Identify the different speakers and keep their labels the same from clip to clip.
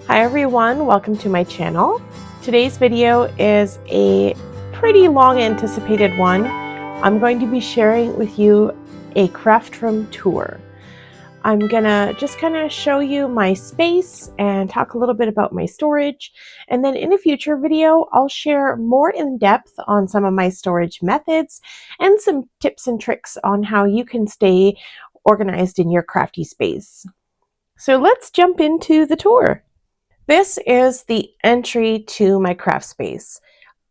Speaker 1: Hi everyone, welcome to my channel. Today's video is a pretty long anticipated one. I'm going to be sharing with you a craft room tour. I'm gonna just kind of show you my space and talk a little bit about my storage. And then in a future video, I'll share more in depth on some of my storage methods and some tips and tricks on how you can stay organized in your crafty space. So let's jump into the tour. This is the entry to my craft space.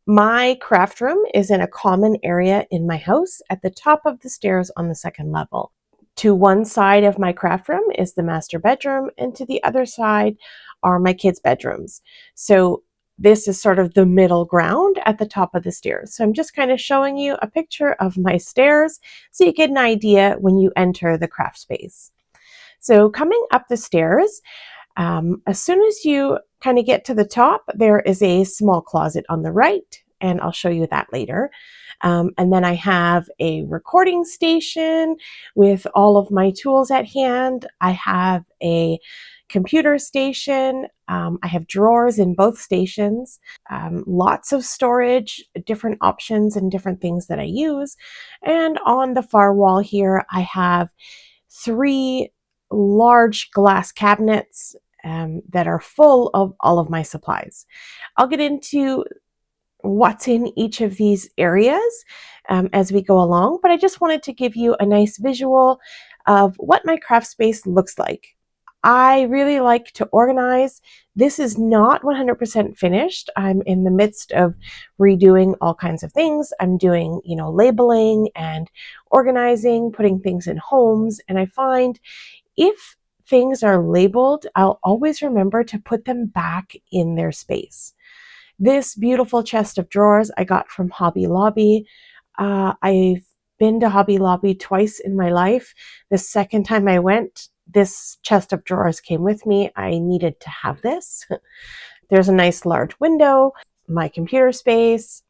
Speaker 1: My craft room is in a common area in my house at the top of the stairs on the second level. To one side of my craft room is the master bedroom, and to the other side are my kids' bedrooms. So this is sort of the middle ground at the top of the stairs. So I'm just kind of showing you a picture of my stairs so you get an idea when you enter the craft space. So coming up the stairs, as soon as you kind of get to the top, there is a small closet on the right, and I'll show you that later. And then I have a recording station with all of my tools at hand. I have a computer station. I have drawers in both stations, lots of storage, different options and different things that I use. And on the far wall here, I have 3 large glass cabinets that are full of all of my supplies. I'll get into what's in each of these areas as we go along, but I just wanted to give you a nice visual of what my craft space looks like. I really like to organize. This is not 100% finished. I'm in the midst of redoing all kinds of things. I'm doing, labeling and organizing, putting things in homes, and I find if things are labeled, I'll always remember to put them back in their space. This beautiful chest of drawers I got from Hobby Lobby. I've been to Hobby Lobby twice in my life. The second time I went, this chest of drawers came with me. I needed to have this. There's a nice large window, my computer space.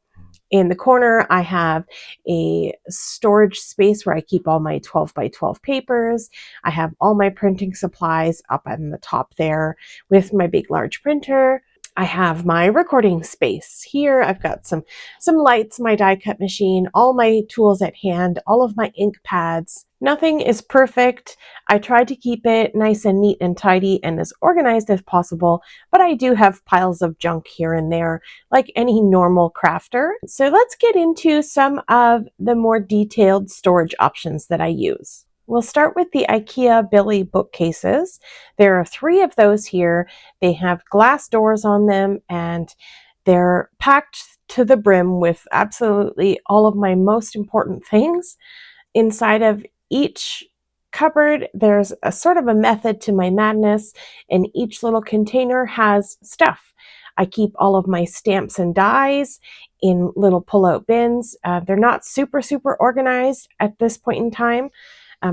Speaker 1: In the corner, I have a storage space where I keep all my 12 by 12 papers. I have all my printing supplies up on the top there with my big large printer. I have my recording space here. I've got some lights, my die cut machine, all my tools at hand, all of my ink pads. Nothing is perfect. I try to keep it nice and neat and tidy and as organized as possible, but I do have piles of junk here and there, like any normal crafter. So let's get into some of the more detailed storage options that I use. We'll start with the Ikea Billy bookcases. There are 3 of those here. They have glass doors on them and they're packed to the brim with absolutely all of my most important things. Inside of each cupboard, there's a sort of a method to my madness, and each little container has stuff. I keep all of my stamps and dies in little pull-out bins. They're not super organized at this point in time.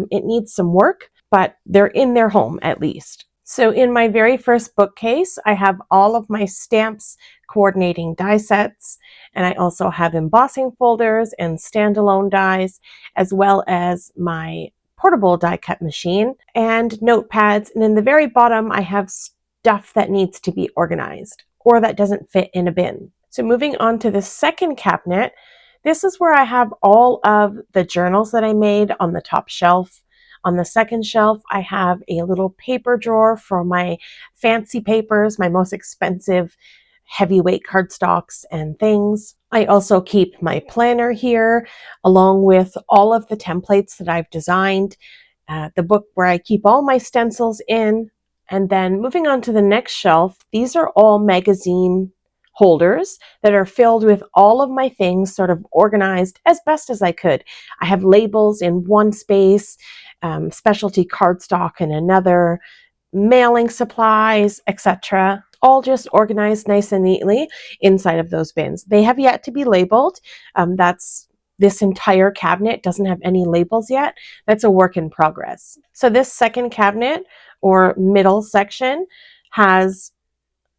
Speaker 1: It needs some work, but they're in their home at least. So in my very first bookcase, I have all of my stamps coordinating die sets, and I also have embossing folders and standalone dies, as well as my portable die cut machine and notepads. And in the very bottom, I have stuff that needs to be organized or that doesn't fit in a bin. So moving on to the second cabinet, this is where I have all of the journals that I made on the top shelf. On the second shelf, I have a little paper drawer for my fancy papers, my most expensive heavyweight cardstocks and things. I also keep my planner here, along with all of the templates that I've designed, the book where I keep all my stencils in. And then moving on to the next shelf, these are all magazine holders that are filled with all of my things sort of organized as best as I could. I have labels in one space, specialty cardstock in another, mailing supplies, etc. All just organized nice and neatly inside of those bins. They have yet to be labeled. This entire cabinet doesn't have any labels yet. That's a work in progress. So this second cabinet or middle section has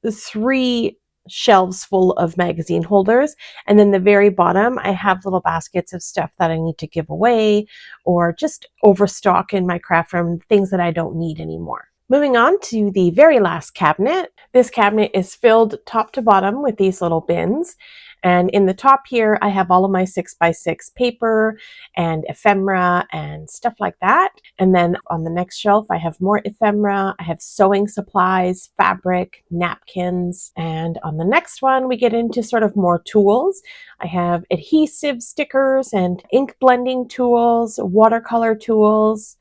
Speaker 1: 3 shelves full of magazine holders, and then the very bottom I have little baskets of stuff that I need to give away or just overstock in my craft room, things that I don't need anymore. Moving on to the very last cabinet. This cabinet is filled top to bottom with these little bins. And in the top here, I have all of my 6x6 paper and ephemera and stuff like that. And then on the next shelf, I have more ephemera. I have sewing supplies, fabric, napkins. And on the next one, we get into sort of more tools. I have adhesive stickers and ink blending tools, watercolor tools.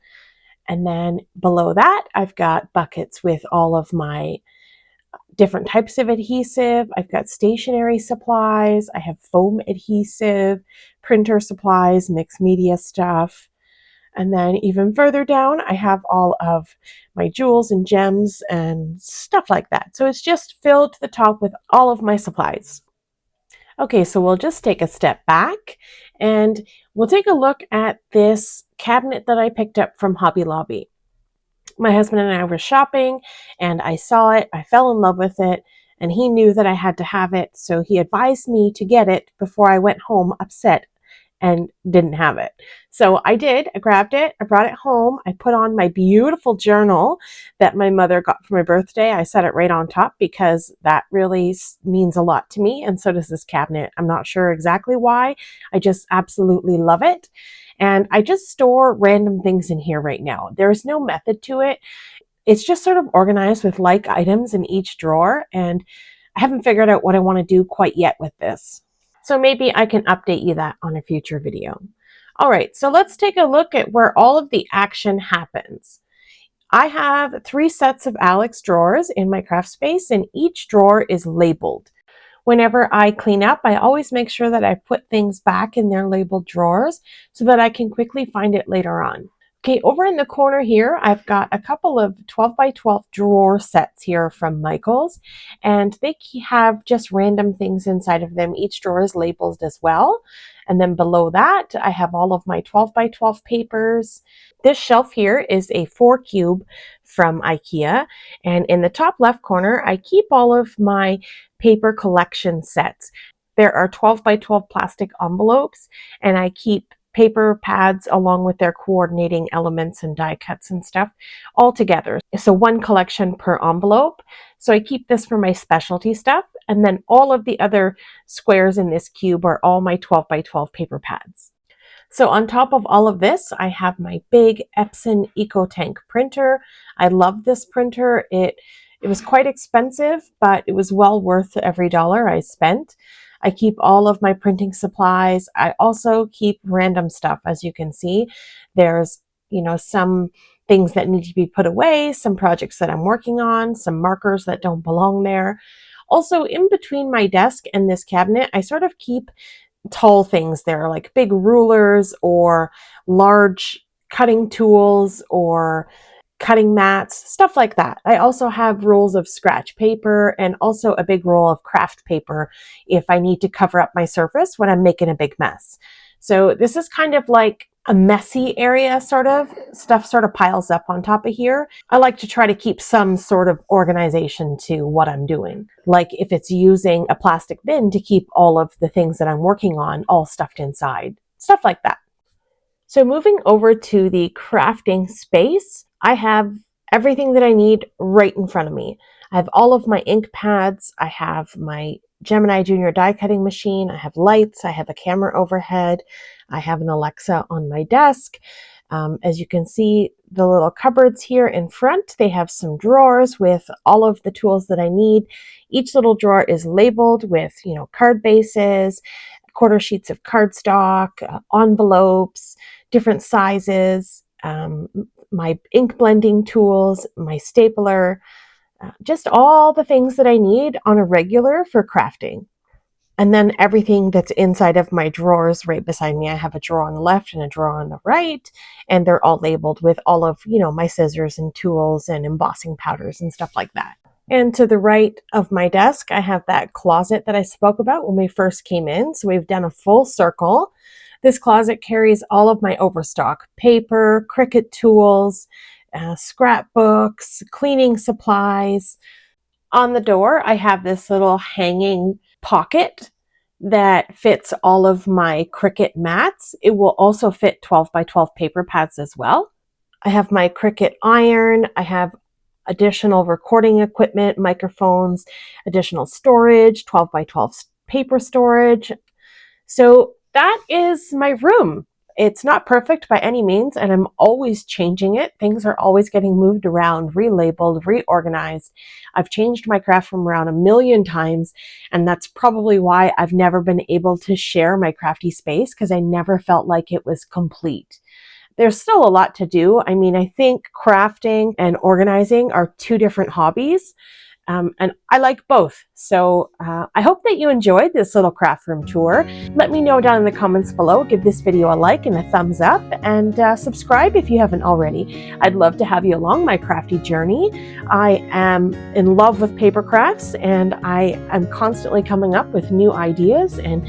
Speaker 1: And then below that, I've got buckets with all of my different types of adhesive. I've got stationery supplies. I have foam adhesive, printer supplies, mixed media stuff. And then even further down, I have all of my jewels and gems and stuff like that. So it's just filled to the top with all of my supplies. Okay, so we'll just take a step back and we'll take a look at this cabinet that I picked up from Hobby Lobby. My husband and I were shopping and I saw it, I fell in love with it, and he knew that I had to have it, so he advised me to get it before I went home upset and didn't have it. So I did, I grabbed it, I brought it home, I put on my beautiful journal that my mother got for my birthday. I set it right on top because that really means a lot to me, and so does this cabinet. I'm not sure exactly why, I just absolutely love it. And I just store random things in here right now. There's no method to it. It's just sort of organized with like items in each drawer, and I haven't figured out what I want to do quite yet with this. So maybe I can update you that on a future video. All right, so let's take a look at where all of the action happens. I have 3 sets of Alex drawers in my craft space, and each drawer is labeled. Whenever I clean up, I always make sure that I put things back in their labeled drawers so that I can quickly find it later on. Okay, over in the corner here, I've got a couple of 12 by 12 drawer sets here from Michaels, and they have just random things inside of them. Each drawer is labeled as well. And then below that, I have all of my 12 by 12 papers. This shelf here is a 4 cube from Ikea, and in the top left corner, I keep all of my paper collection sets. There are 12 by 12 plastic envelopes, and I keep paper pads along with their coordinating elements and die cuts and stuff all together. So 1 collection per envelope. So I keep this for my specialty stuff, and then all of the other squares in this cube are all my 12 by 12 paper pads. So on top of all of this, I have my big Epson EcoTank printer. I love this printer. It was quite expensive, but it was well worth every dollar I spent. I keep all of my printing supplies. I also keep random stuff, as you can see. There's, some things that need to be put away, some projects that I'm working on, some markers that don't belong there. Also, in between my desk and this cabinet, I sort of keep tall things there, like big rulers or large cutting tools or cutting mats, stuff like that. I also have rolls of scratch paper and also a big roll of craft paper if I need to cover up my surface when I'm making a big mess. So this is kind of like a messy area, sort of. Stuff sort of piles up on top of here. I like to try to keep some sort of organization to what I'm doing. Like if it's using a plastic bin to keep all of the things that I'm working on all stuffed inside. Stuff like that. So moving over to the crafting space, I have everything that I need right in front of me. I have all of my ink pads. I have my Gemini Junior die cutting machine. I have lights. I have a camera overhead. I have an Alexa on my desk. As you can see, the little cupboards here in front, they have some drawers with all of the tools that I need. Each little drawer is labeled with, card bases, quarter sheets of cardstock, envelopes, different sizes, my ink blending tools, my stapler, just all the things that I need on a regular for crafting. And then everything that's inside of my drawers right beside me. I have a drawer on the left and a drawer on the right, and they're all labeled with all of, my scissors and tools and embossing powders and stuff like that. And to the right of my desk, I have that closet that I spoke about when we first came in. So we've done a full circle. This closet carries all of my overstock: paper, Cricut tools, scrapbooks, cleaning supplies. On the door, I have this little hanging pocket that fits all of my Cricut mats. It will also fit 12 by 12 paper pads as well. I have my Cricut iron. I have additional recording equipment, microphones, additional storage, 12 by 12 paper storage. So that is my room. It's not perfect by any means, and I'm always changing it. Things are always getting moved around, relabeled, reorganized. I've changed my craft room around a million times, and that's probably why I've never been able to share my crafty space, because I never felt like it was complete. There's still a lot to do. I mean, I think crafting and organizing are two different hobbies. And I like both. So I hope that you enjoyed this little craft room tour. Let me know down in the comments below. Give this video a like and a thumbs up, and subscribe if you haven't already. I'd love to have you along my crafty journey. I am in love with paper crafts, and I am constantly coming up with new ideas and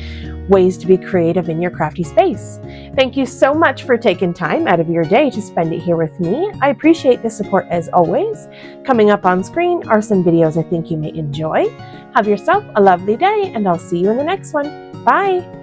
Speaker 1: ways to be creative in your crafty space. Thank you so much for taking time out of your day to spend it here with me. I appreciate the support as always. Coming up on screen are some videos I think you may enjoy. Have yourself a lovely day, and I'll see you in the next one. Bye!